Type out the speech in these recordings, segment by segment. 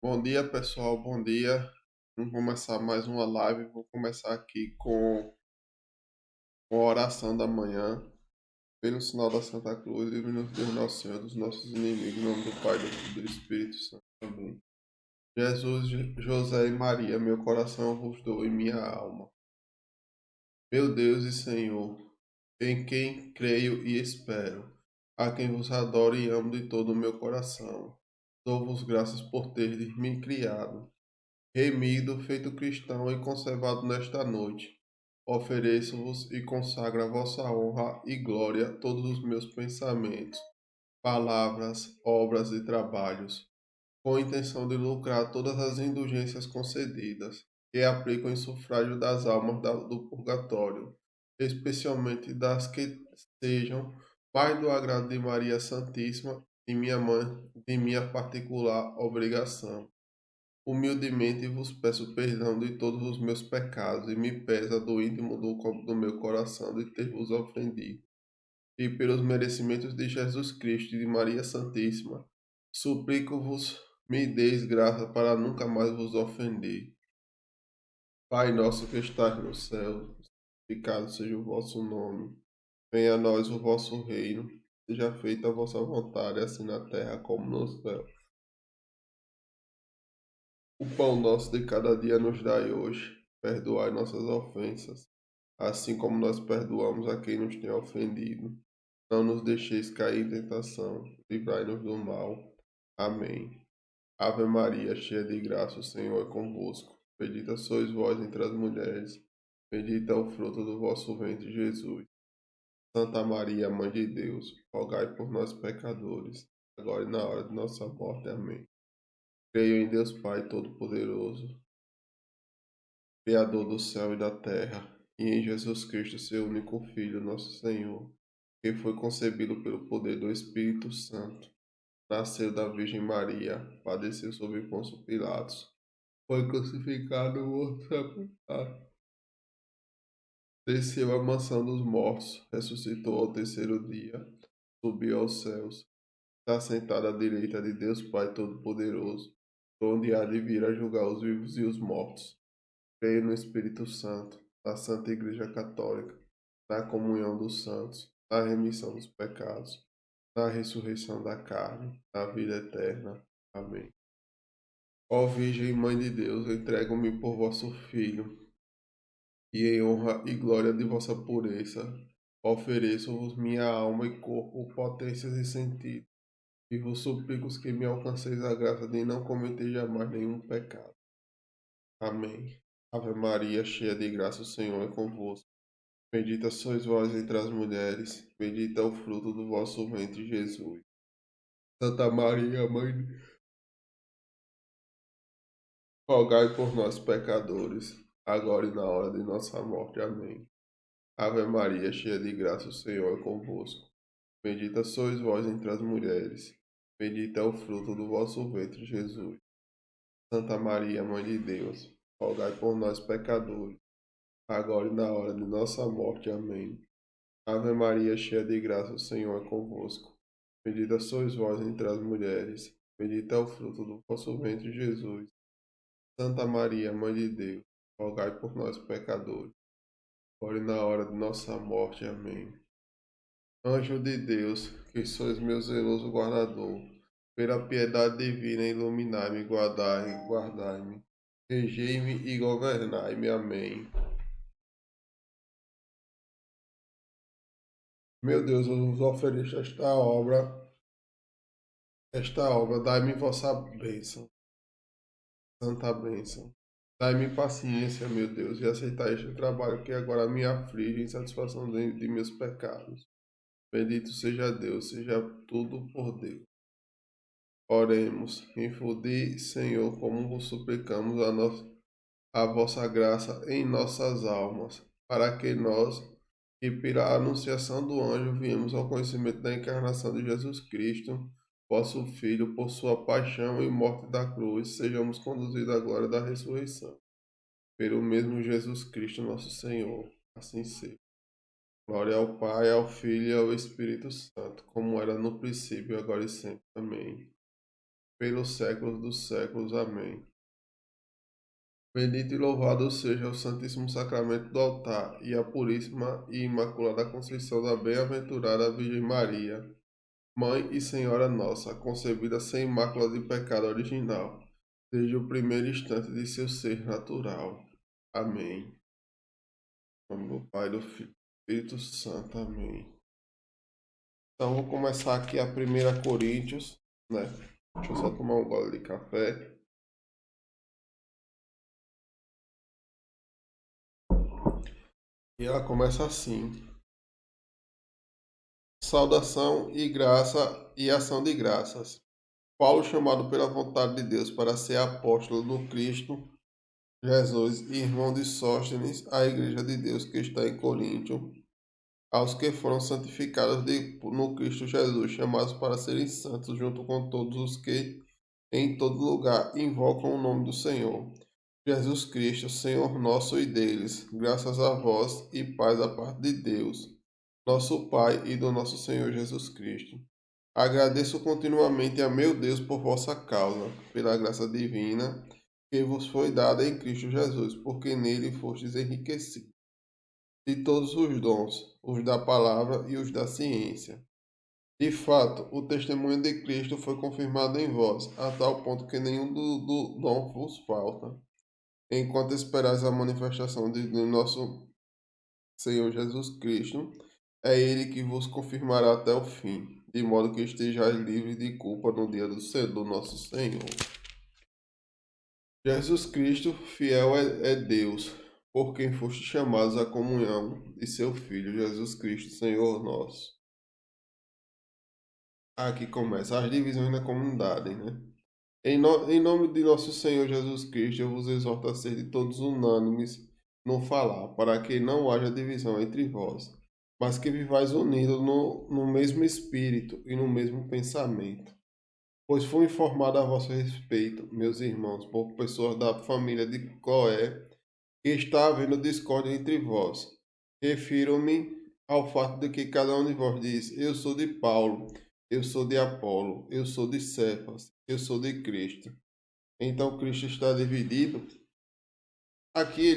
Bom dia, pessoal. Bom dia. Vamos começar mais uma live. Vou começar aqui com a oração da manhã. Pelo sinal da Santa Cruz, livre-nos Deus Nosso Senhor dos nossos inimigos. Em nome do Pai, do Filho e do Espírito Santo. Amém. Jesus, José e Maria, meu coração vos dou e minha alma. Meu Deus e Senhor, em quem creio e espero, a quem vos adoro e amo de todo o meu coração. Dou-vos graças por teres me criado, remido, feito cristão e conservado nesta noite. Ofereço-vos e consagro a vossa honra e glória todos os meus pensamentos, palavras, obras e trabalhos, com a intenção de lucrar todas as indulgências concedidas, que aplico em sufrágio das almas do purgatório, especialmente das que sejam mais do agrado de Maria Santíssima e minha mãe, de minha particular obrigação. Humildemente vos peço perdão de todos os meus pecados e me pesa do íntimo do meu coração de ter vos ofendido. E pelos merecimentos de Jesus Cristo e de Maria Santíssima, suplico-vos, me deis graça para nunca mais vos ofender. Pai nosso que estás no céu, santificado seja o vosso nome. Venha a nós o vosso reino. Seja feita a vossa vontade, assim na terra como no céu. O pão nosso de cada dia nos dai hoje. Perdoai nossas ofensas, assim como nós perdoamos a quem nos tem ofendido. Não nos deixeis cair em tentação, livrai-nos do mal. Amém. Ave Maria, cheia de graça, o Senhor é convosco. Bendita sois vós entre as mulheres. Bendito é o fruto do vosso ventre, Jesus. Santa Maria, Mãe de Deus, rogai por nós pecadores, agora e na hora de nossa morte. Amém. Creio em Deus Pai Todo-Poderoso, Criador do céu e da terra, e em Jesus Cristo, seu único Filho, nosso Senhor, que foi concebido pelo poder do Espírito Santo, nasceu da Virgem Maria, padeceu sob Pôncio Pilatos, foi crucificado, morto, sepultado, desceu à mansão dos mortos, ressuscitou ao terceiro dia, subiu aos céus, está sentado à direita de Deus Pai Todo-Poderoso, onde há de vir a julgar os vivos e os mortos. Creio no Espírito Santo, na Santa Igreja Católica, na comunhão dos santos, na remissão dos pecados, na ressurreição da carne, na vida eterna. Amém. Ó Virgem Mãe de Deus, entrego-me por vosso Filho, e em honra e glória de vossa pureza, ofereço-vos minha alma e corpo, potências e sentidos, e vos suplico que me alcanceis a graça de não cometer jamais nenhum pecado. Amém. Ave Maria, cheia de graça, o Senhor é convosco. Bendita sois vós entre as mulheres, bendito é o fruto do vosso ventre, Jesus. Santa Maria, Mãe de Deus, rogai por nós, pecadores, agora e na hora de nossa morte. Amém. Ave Maria, cheia de graça, o Senhor é convosco. Bendita sois vós entre as mulheres, bendito é o fruto do vosso ventre, Jesus. Santa Maria, Mãe de Deus, rogai por nós, pecadores, agora e na hora de nossa morte. Amém. Ave Maria, cheia de graça, o Senhor é convosco. Bendita sois vós entre as mulheres, bendito é o fruto do vosso ventre, Jesus. Santa Maria, Mãe de Deus, rogai por nós, pecadores, agora e na hora de nossa morte. Amém. Anjo de Deus, que sois meu zeloso guardador, pela piedade divina, iluminai-me, guardai-me, guardai-me, regei-me e governai-me. Amém. Meu Deus, eu vos ofereço esta obra, dai-me vossa bênção, santa bênção. Dai-me paciência, meu Deus, e aceitai este trabalho que agora me aflige em satisfação de meus pecados. Bendito seja Deus, seja tudo por Deus. Oremos, infundi, Senhor, como vos suplicamos a vossa graça em nossas almas, para que nós, que pela anunciação do anjo viemos ao conhecimento da encarnação de Jesus Cristo, vosso Filho, por sua paixão e morte da cruz, sejamos conduzidos à glória da ressurreição. Pelo mesmo Jesus Cristo, nosso Senhor. Assim seja. Glória ao Pai, ao Filho e ao Espírito Santo, como era no princípio, agora e sempre. Amém. pelos séculos dos séculos. Amém. Bendito e louvado seja o Santíssimo Sacramento do altar e a puríssima e imaculada conceição da bem-aventurada Virgem Maria, Mãe e Senhora nossa, concebida sem mácula de pecado original, desde o primeiro instante de seu ser natural. Amém. Em nome do Pai, do Filho e do Espírito Santo. Amém. Então, vou começar aqui a 1 Coríntios, né? Deixa eu só tomar um gole de café. E ela começa assim: saudação e graça e ação de graças. Paulo, chamado pela vontade de Deus para ser apóstolo do Cristo Jesus e irmão de Sóstenes, à igreja de Deus que está em Coríntio, aos que foram santificados no Cristo Jesus, chamados para serem santos, junto com todos os que em todo lugar invocam o nome do Senhor Jesus Cristo, Senhor nosso e deles, graças a vós e paz da parte de Deus, nosso Pai e do nosso Senhor Jesus Cristo. Agradeço continuamente a meu Deus por vossa causa, pela graça divina que vos foi dada em Cristo Jesus, porque nele fostes enriquecidos de todos os dons, os da palavra e os da ciência. De fato, o testemunho de Cristo foi confirmado em vós, a tal ponto que nenhum do dom vos falta, enquanto esperais a manifestação de nosso Senhor Jesus Cristo. É ele que vos confirmará até o fim, de modo que estejais livres de culpa no dia do nosso Senhor. Jesus Cristo, fiel é Deus, por quem foste chamados à comunhão de seu Filho, Jesus Cristo, Senhor nosso. Aqui começa as divisões na comunidade, né? Em nome de nosso Senhor Jesus Cristo, eu vos exorto a ser de todos unânimes no falar, para que não haja divisão entre vós, mas que vivais unidos no mesmo espírito e no mesmo pensamento. Pois fui informado a vosso respeito, meus irmãos, por pessoas da família de Cloé, que está havendo discórdia entre vós. Refiro-me ao fato de que cada um de vós diz: eu sou de Paulo, eu sou de Apolo, eu sou de Cefas, eu sou de Cristo. Então Cristo está dividido. Aqui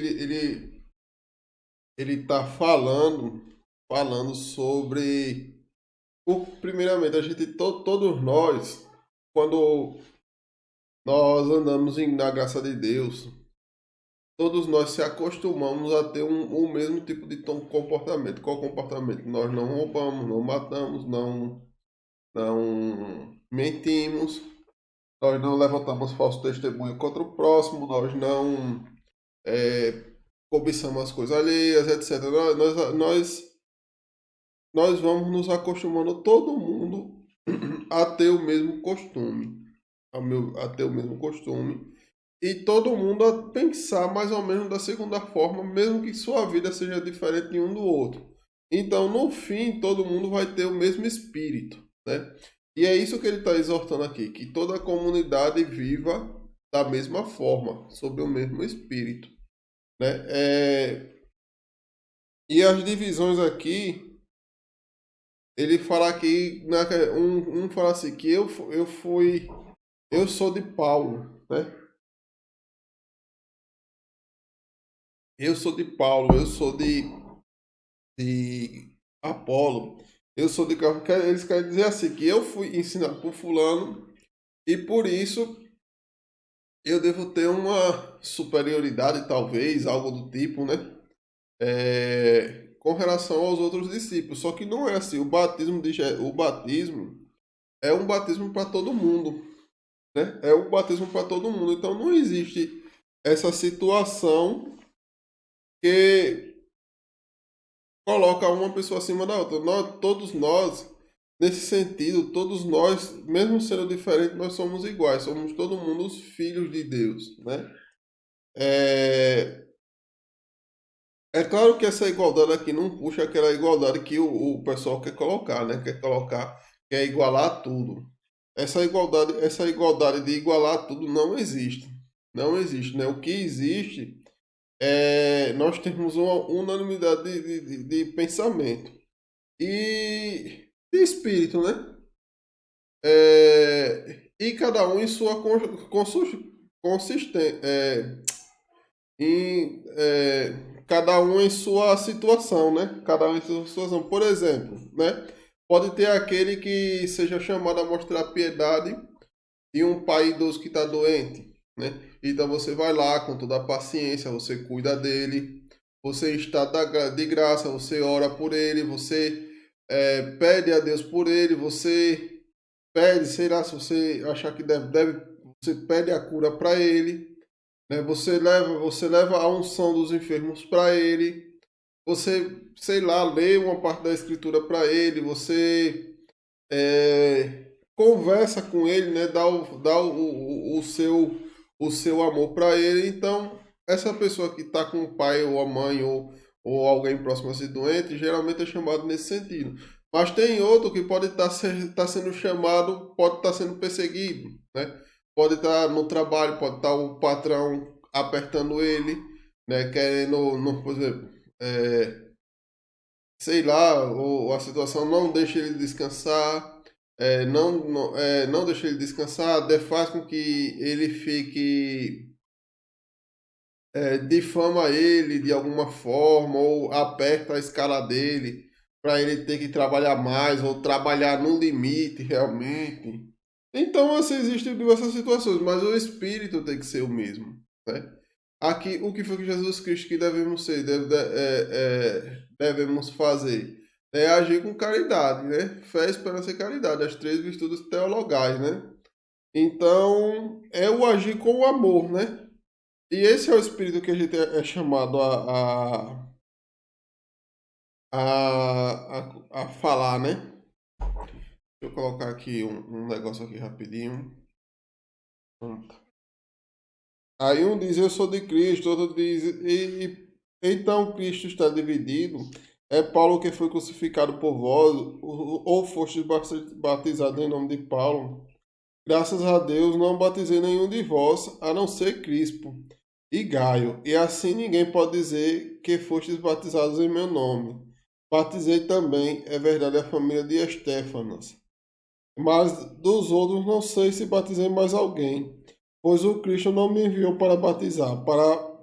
ele está falando sobre primeiramente a gente todos nós, quando nós andamos na graça de Deus, todos nós se acostumamos a ter o mesmo tipo de comportamento. Qual comportamento? Nós não roubamos, não matamos, não mentimos, nós não levantamos falso testemunho contra o próximo, nós não cobiçamos as coisas alheias, etc. Nós vamos nos acostumando todo mundo a ter o mesmo costume, a ter o mesmo costume, e todo mundo a pensar mais ou menos da segunda forma, mesmo que sua vida seja diferente de um do outro. Então, no fim, todo mundo vai ter o mesmo espírito, né? E é isso que ele está exortando aqui, que toda a comunidade viva da mesma forma, sob o mesmo espírito, né? E as divisões aqui, ele fala aqui, um fala assim, que eu sou de Paulo, né? Eu sou de Paulo, eu sou de Apolo, eu sou de... Eles querem dizer assim, que eu fui ensinado por fulano e por isso eu devo ter uma superioridade, talvez, algo do tipo, né? Com relação aos outros discípulos. Só que não é assim. O batismo é um batismo para todo mundo, né? É um batismo para todo mundo. Então não existe essa situação que coloca uma pessoa acima da outra. Todos nós, nesse sentido, todos nós, mesmo sendo diferentes, nós somos iguais. Somos todo mundo os filhos de Deus, né? É claro que essa igualdade aqui não puxa aquela igualdade que o pessoal quer colocar, né? Quer igualar tudo. Essa igualdade de igualar tudo não existe. Não existe, né? O que existe nós temos uma unanimidade de pensamento e de espírito, né? e cada um em sua consistência, cada um em sua situação, né? Cada um em sua situação. Por exemplo, né? Pode ter aquele que seja chamado a mostrar piedade de um pai idoso que está doente, né? Então você vai lá com toda a paciência, você cuida dele, você está de graça, você ora por ele, você pede a Deus por ele, você pede, sei lá, se você achar que deve você pede a cura para ele, né? Você leva a unção dos enfermos para ele, você, sei lá, lê uma parte da escritura para ele, você conversa com ele, né? Dá o seu amor para ele. Então, essa pessoa que está com o pai ou a mãe ou alguém próximo a ser doente, geralmente é chamado nesse sentido. Mas tem outro que pode tá sendo chamado, pode estar sendo perseguido, né? Pode estar no trabalho, pode estar o patrão apertando ele, né? Querendo, não, por exemplo, sei lá, ou a situação não deixa ele descansar, não deixa ele descansar, faz com que ele fique, difama ele de alguma forma, ou aperta a escala dele, para ele ter que trabalhar mais, ou trabalhar no limite realmente. Então, assim, existem diversas situações, mas o espírito tem que ser o mesmo, né? Aqui, o que foi que Jesus Cristo que devemos ser, devemos fazer? É agir com caridade, né? Fé, esperança e caridade, as três virtudes teologais, né? Então, é o agir com o amor, né? E esse é o espírito que a gente é chamado a falar, né? Deixa eu colocar aqui um negócio aqui rapidinho. Pronto. Aí um diz, eu sou de Cristo, outro diz, então Cristo está dividido. É Paulo que foi crucificado por vós, ou fostes batizados em nome de Paulo. Graças a Deus não batizei nenhum de vós, a não ser Crispo e Gaio. E assim ninguém pode dizer que fostes batizados em meu nome. Batizei também, é verdade, a família de Estéfanas. Mas dos outros não sei se batizei mais alguém, pois o Cristo não me enviou para batizar,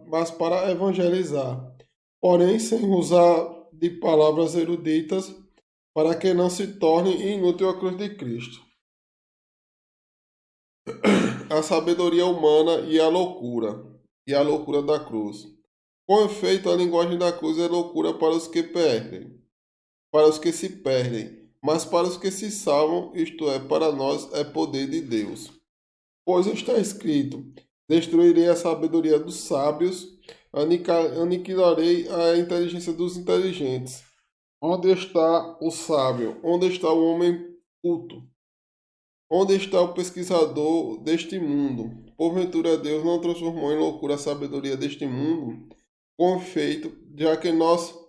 mas para evangelizar, porém sem usar de palavras eruditas, para que não se torne inútil a cruz de Cristo, a sabedoria humana e a loucura da cruz. Com efeito, a linguagem da cruz é loucura para os que perdem, para os que se perdem, mas para os que se salvam, isto é, para nós, é poder de Deus. Pois está escrito: destruirei a sabedoria dos sábios, aniquilarei a inteligência dos inteligentes. Onde está o sábio? Onde está o homem culto? Onde está o pesquisador deste mundo? Porventura Deus não transformou em loucura a sabedoria deste mundo? Com efeito, já que nos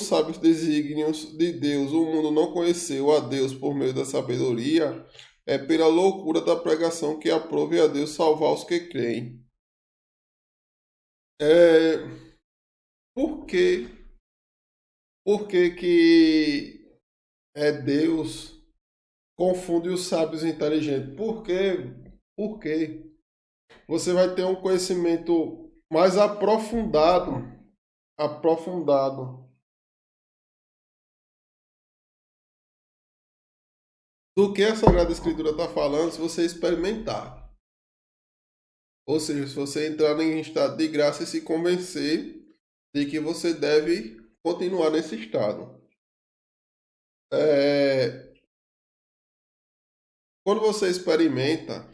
sábios desígnios de Deus o mundo não conheceu a Deus por meio da sabedoria, é pela loucura da pregação que aprove a Deus salvar os que creem. É, por que, que Deus confunde os sábios e inteligentes? Por quê? Por quê? Você vai ter um conhecimento mais aprofundado do que a Sagrada Escritura está falando se você experimentar. Ou seja, se você entrar em estado de graça e se convencer de que você deve continuar nesse estado. É, quando você experimenta,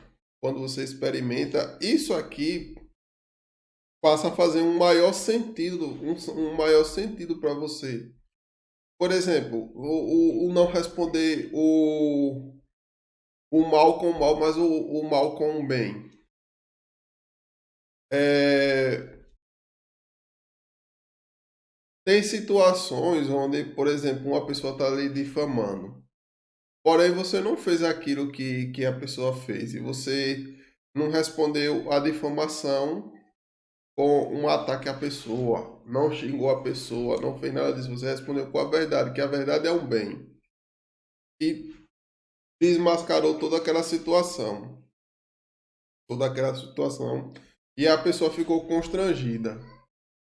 isso aqui passa a fazer um maior sentido para você. Por exemplo, o não responder o mal com o mal, mas o mal com o bem. É, tem situações onde, por exemplo, uma pessoa está ali difamando. Porém, você não fez aquilo que a pessoa fez e você não respondeu à difamação com um ataque à pessoa, não xingou a pessoa, não fez nada disso. Você respondeu com a verdade, que a verdade é um bem. E desmascarou toda aquela situação. Toda aquela situação. E a pessoa ficou constrangida,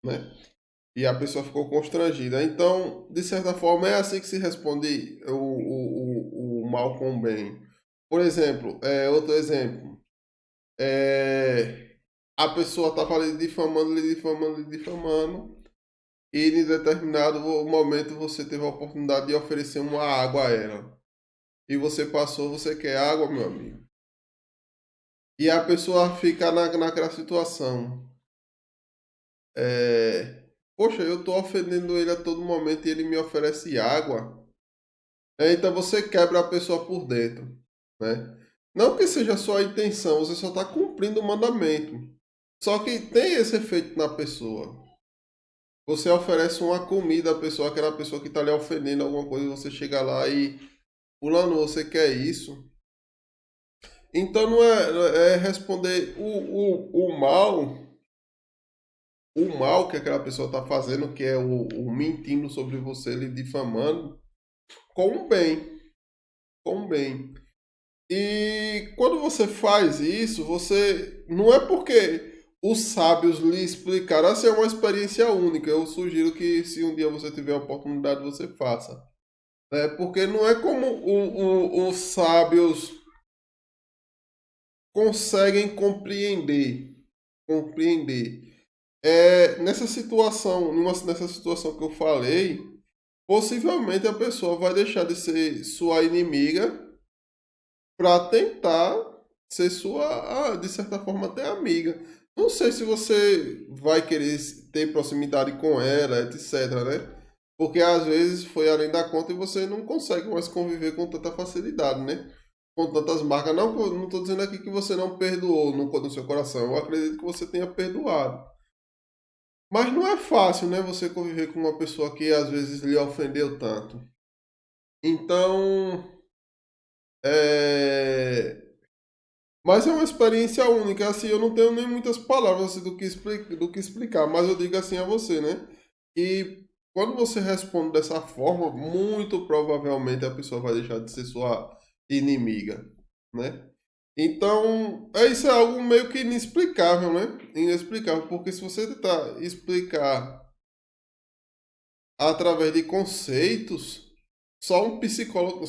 né? E a pessoa ficou constrangida. Então, de certa forma, é assim que se responde o mal com o bem. Por exemplo, outro exemplo. A pessoa está falando, difamando, lhe difamando, lhe difamando. E em determinado momento você teve a oportunidade de oferecer uma água a ela. E você passou, você quer água, meu amigo. E a pessoa fica naquela situação. Poxa, eu estou ofendendo ele a todo momento e ele me oferece água. Então você quebra a pessoa por dentro, né? Não que seja só a intenção, você só está cumprindo o mandamento. Só que tem esse efeito na pessoa. Você oferece uma comida à pessoa, aquela pessoa que está lhe ofendendo alguma coisa, você chega lá e, fulano, você quer isso? Então não é responder o mal que aquela pessoa está fazendo, que é o mentindo sobre você, lhe difamando, com o bem, com o bem. E quando você faz isso, você não é porque os sábios lhe explicaram, essa é uma experiência única. Eu sugiro que se um dia você tiver a oportunidade, você faça. Porque não é como os sábios conseguem compreender. Nessa situação, nessa situação que eu falei, possivelmente a pessoa vai deixar de ser sua inimiga para tentar ser sua, de certa forma, até amiga. Não sei se você vai querer ter proximidade com ela, etc, né? Porque às vezes foi além da conta e você não consegue mais conviver com tanta facilidade, né? Com tantas marcas. Não estou dizendo aqui que você não perdoou no seu coração. Eu acredito que você tenha perdoado. Mas não é fácil, né? Você conviver com uma pessoa que às vezes lhe ofendeu tanto. Então, é... Mas é uma experiência única, assim, eu não tenho nem muitas palavras assim, do que explicar, mas eu digo assim a você, né? E quando você responde dessa forma, muito provavelmente a pessoa vai deixar de ser sua inimiga, né? Então, isso é algo meio que inexplicável, né? Inexplicável, porque se você tentar explicar através de conceitos, só um psicólogo,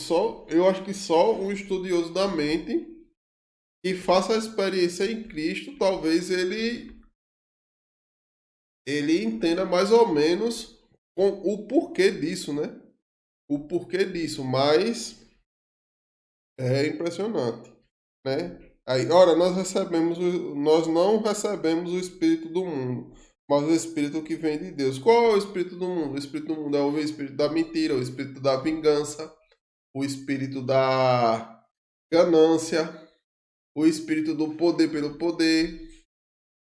eu acho que só um estudioso da mente e faça a experiência em Cristo, talvez ele entenda mais ou menos com o porquê disso, né? O porquê disso, mas é impressionante, né? Aí, ora, nós não recebemos o espírito do mundo, mas o espírito que vem de Deus. Qual é o espírito do mundo? O espírito do mundo é o espírito da mentira, o espírito da vingança, o espírito da ganância, o espírito do poder pelo poder.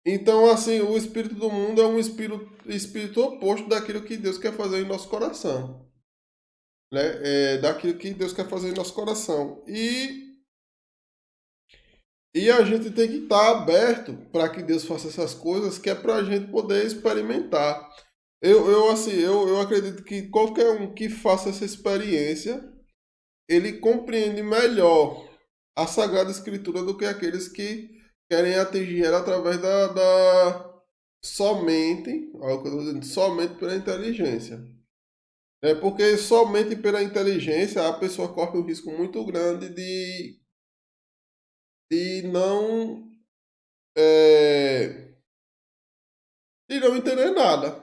Então, assim, o espírito do mundo é um espírito oposto daquilo que Deus quer fazer em nosso coração, né? Daquilo que Deus quer fazer em nosso coração. E a gente tem que estar aberto para que Deus faça essas coisas, que é para a gente poder experimentar. Eu acredito que qualquer um que faça essa experiência, ele compreende melhor a Sagrada Escritura do que aqueles que querem atingir ela através somente, olha o que eu estou dizendo, somente pela inteligência. Porque somente pela inteligência a pessoa corre um risco muito grande de não, é, de não entender nada.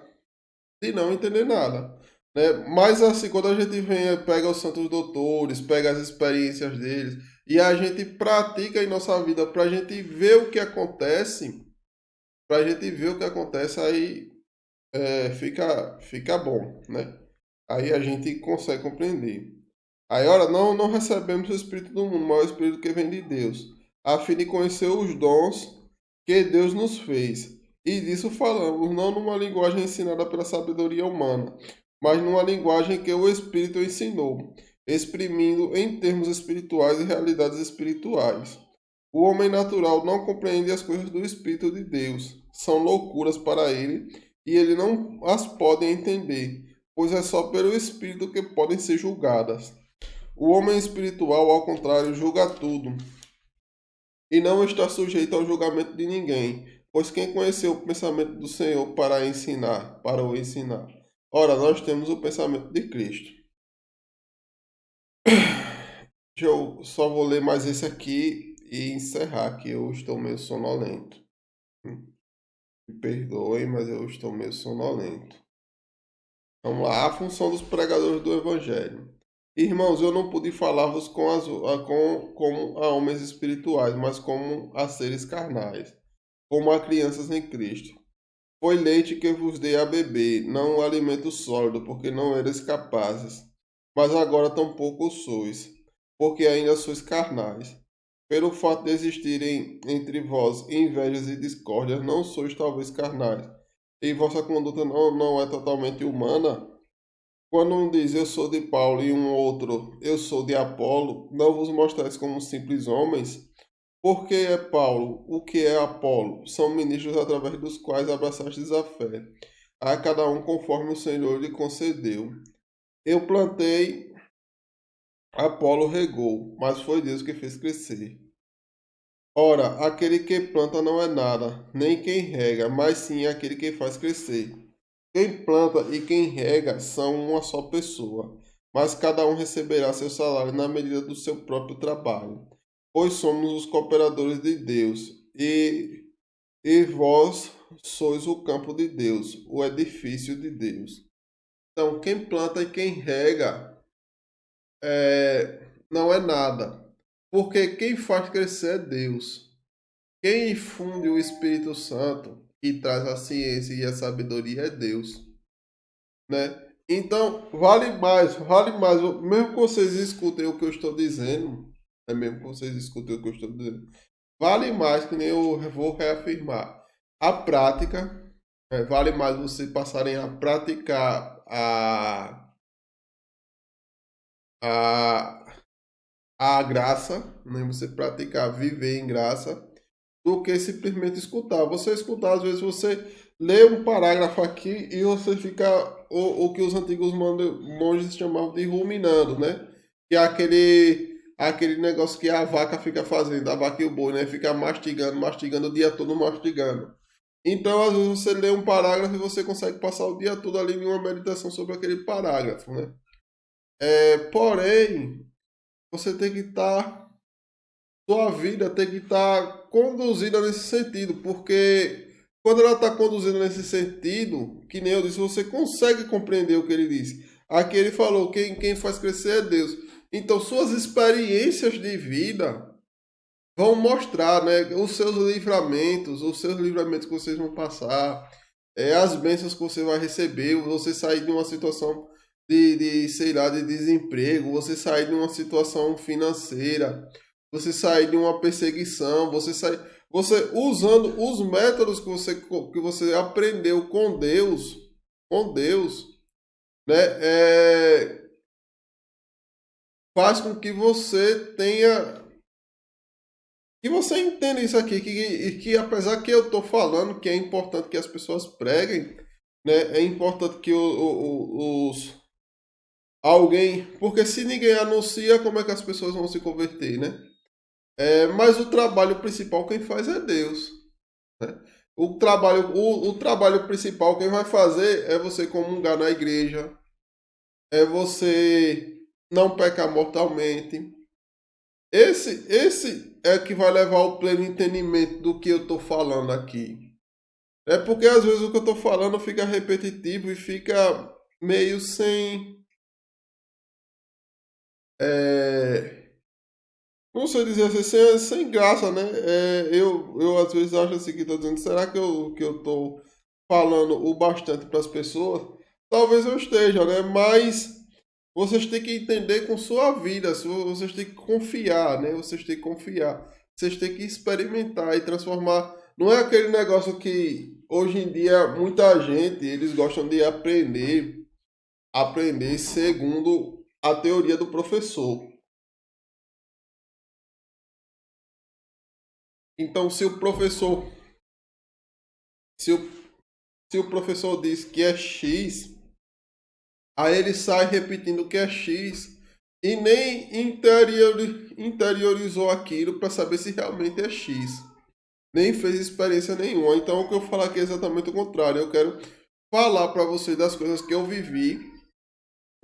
De não entender nada. Né? Mas assim, quando a gente pega os santos doutores, pega as experiências deles, e a gente pratica em nossa vida para a gente ver o que acontece, para a gente ver o que acontece, aí fica bom, né? Aí a gente consegue compreender. Aí, ora, não recebemos o Espírito do mundo, mas o Espírito que vem de Deus, a fim de conhecer os dons que Deus nos fez. E disso falamos, não numa linguagem ensinada pela sabedoria humana, mas numa linguagem que o Espírito ensinou, exprimindo em termos espirituais e realidades espirituais. O homem natural não compreende as coisas do Espírito de Deus, são loucuras para ele, e ele não as pode entender, pois é só pelo Espírito que podem ser julgadas. O homem espiritual, ao contrário, julga tudo e não está sujeito ao julgamento de ninguém, pois quem conheceu o pensamento do Senhor para ensinar, para o ensinar? Ora, nós temos o pensamento de Cristo. Eu só vou ler mais esse aqui e encerrar, que eu estou meio sonolento. Me perdoem, mas eu estou meio sonolento. Vamos lá, a função dos pregadores do Evangelho. Irmãos, eu não pude falar-vos como a homens espirituais, mas como a seres carnais, como a crianças em Cristo. Foi leite que vos dei a beber, não alimento sólido, porque não eres capazes. Mas agora tampouco sois, porque ainda sois carnais. Pelo fato de existirem entre vós invejas e discórdias, não sois talvez carnais, e vossa conduta não é totalmente humana. Quando um diz eu sou de Paulo e um outro eu sou de Apolo, não vos mostrais como simples homens? Porque é Paulo, o que é Apolo? São ministros através dos quais abraçastes a fé, a cada um conforme o Senhor lhe concedeu. Eu plantei, Apolo regou, mas foi Deus que fez crescer. Ora, aquele que planta não é nada, nem quem rega, mas sim aquele que faz crescer. Quem planta e quem rega são uma só pessoa, mas cada um receberá seu salário na medida do seu próprio trabalho. Pois somos os cooperadores de Deus, e vós sois o campo de Deus, o edifício de Deus. Então, quem planta e quem rega não é nada, porque quem faz crescer é Deus. Quem infunde o Espírito Santo e traz a ciência e a sabedoria é Deus, né? Então, vale mais, mesmo que vocês escutem o que eu estou dizendo, mesmo que vocês escutem o que eu estou dizendo, vale mais, que nem eu vou reafirmar, a prática, vale mais vocês passarem a praticar a, a graça, né? Você praticar, viver em graça, do que simplesmente escutar. Você escutar, às vezes você lê um parágrafo aqui e você fica o que os antigos monges chamavam de ruminando, né? Que é aquele negócio que a vaca fica fazendo, a vaca e o boi, né? Fica mastigando o dia todo mastigando. Então, às vezes você lê um parágrafo e você consegue passar o dia todo ali em uma meditação sobre aquele parágrafo, né? Porém, você tem que estar sua vida tem que estar conduzida nesse sentido, porque quando ela está conduzida nesse sentido, que nem eu disse, você consegue compreender o que ele disse. Aqui ele falou, quem faz crescer é Deus. Então, suas experiências de vida vão mostrar, né, os seus livramentos que vocês vão passar, as bênçãos que você vai receber, você sair de uma situação sei lá, de desemprego, você sair de uma situação financeira, você sair de uma perseguição, você usando os métodos que você aprendeu com Deus, né, faz com que você tenha, que você entenda isso aqui, que apesar que eu estou falando que é importante que as pessoas preguem, né, é importante que os alguém, porque se ninguém anuncia, como é que as pessoas vão se converter, né? Mas o trabalho principal quem faz é Deus, né? O trabalho principal quem vai fazer é você comungar na igreja, é você não pecar mortalmente. Esse é que vai levar ao pleno entendimento do que eu estou falando aqui. É porque às vezes o que eu estou falando fica repetitivo e fica meio sem. É, não sei dizer assim, sem graça, né? Eu às vezes acho assim que estou dizendo, será que eu estou falando o bastante para as pessoas? Talvez eu esteja, né? Mas vocês têm que entender com sua vida, vocês têm que confiar, né? Vocês têm que confiar. Vocês têm que experimentar e transformar. Não é aquele negócio que hoje em dia muita gente, eles gostam de aprender segundo a teoria do professor. Então, se o, se o professor diz que é X, aí ele sai repetindo que é X, e nem interiorizou aquilo para saber se realmente é X. Nem fez experiência nenhuma. Então, o que eu falo aqui é exatamente o contrário. Eu quero falar para vocês das coisas que eu vivi,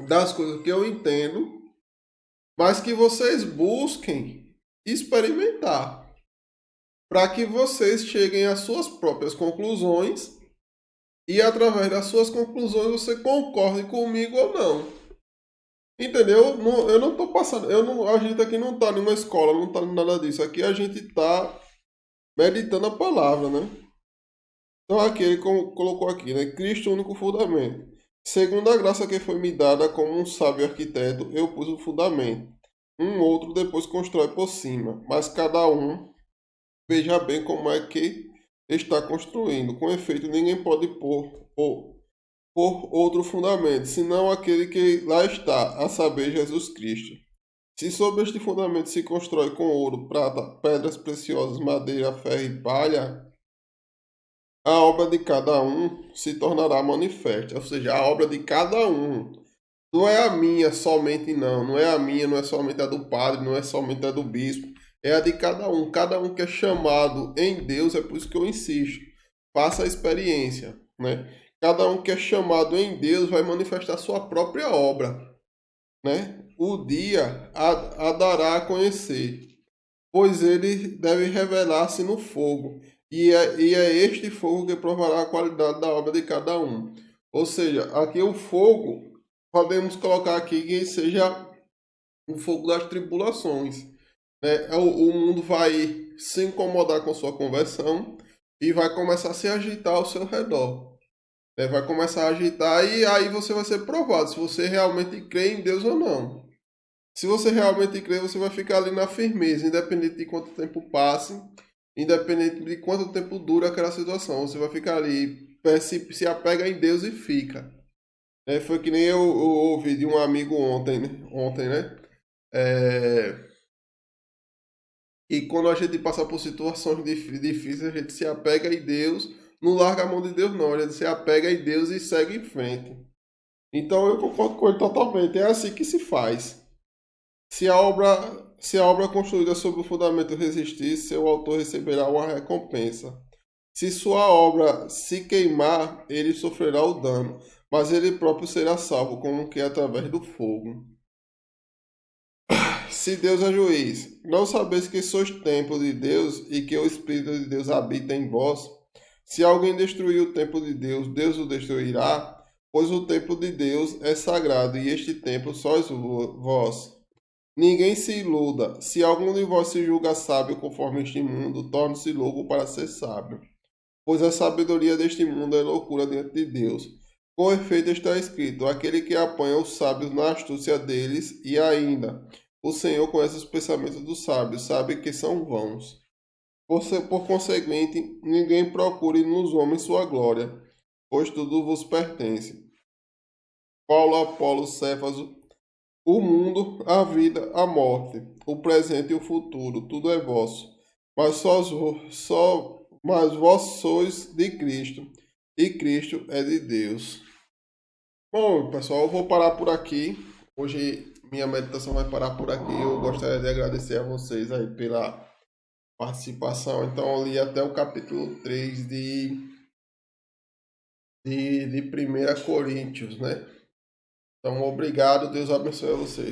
das coisas que eu entendo, mas que vocês busquem experimentar, para que vocês cheguem às suas próprias conclusões e através das suas conclusões você concorde comigo ou não. Entendeu? Eu não tô passando, a gente aqui não tá numa escola, não tá nada disso. Aqui a gente tá meditando a palavra, né? Então aqui ele colocou aqui, né? Cristo, o único fundamento. Segundo a graça que foi me dada como um sábio arquiteto, eu pus o fundamento. Um outro depois constrói por cima, mas cada um veja bem como é que está construindo. Com efeito, ninguém pode por outro fundamento, senão aquele que lá está, a saber, Jesus Cristo. Se sobre este fundamento se constrói com ouro, prata, pedras preciosas, madeira, ferro e palha, a obra de cada um se tornará manifesta, ou seja, a obra de cada um. Não é a minha somente, não. Não é a minha, não é somente a do padre, não é somente a do bispo. É a de cada um. Cada um que é chamado em Deus, é por isso que eu insisto. Faça a experiência, né? Cada um que é chamado em Deus vai manifestar sua própria obra, né? O dia a dará a conhecer, pois ele deve revelar-se no fogo, e é este fogo que provará a qualidade da obra de cada um. Ou seja, aqui o fogo, podemos colocar aqui que seja o fogo das tribulações, né? O mundo vai se incomodar com sua conversão e vai começar a se agitar ao seu redor, né? Vai começar a agitar e aí você vai ser provado se você realmente crê em Deus ou não. Se você realmente crê, você vai ficar ali na firmeza, independente de quanto tempo passe, independente de quanto tempo dura aquela situação. Você vai ficar ali, se apega em Deus e fica. Foi que nem eu ouvi de um amigo ontem, né? E quando a gente passa por situações difíceis, a gente se apega em Deus, não larga a mão de Deus, não. A gente se apega em Deus e segue em frente. Então eu concordo com ele totalmente. É assim que se faz. Se a obra construída sobre o fundamento resistir, seu autor receberá uma recompensa. Se sua obra se queimar, ele sofrerá o dano, mas ele próprio será salvo, como que através do fogo. Se Deus é juiz, não sabeis que sois templo de Deus e que o Espírito de Deus habita em vós? Se alguém destruir o templo de Deus, Deus o destruirá, pois o templo de Deus é sagrado e este templo sois vós. Ninguém se iluda. Se algum de vós se julga sábio conforme este mundo, torne-se louco para ser sábio. Pois a sabedoria deste mundo é loucura diante de Deus. Com efeito está escrito: aquele que apanha os sábios na astúcia deles, e ainda, o Senhor conhece os pensamentos dos sábios, sabe que são vãos. Por conseguinte, ninguém procure nos homens sua glória, pois tudo vos pertence. Paulo, Apolo, Cefas, o mundo, a vida, a morte, o presente e o futuro, tudo é vosso. Mas vós sois de Cristo, e Cristo é de Deus. Bom, pessoal, eu vou parar por aqui. Hoje minha meditação vai parar por aqui. Eu gostaria de agradecer a vocês aí pela participação. Então, eu li até o capítulo 3 de 1 Coríntios, né? Então, obrigado. Deus abençoe a vocês.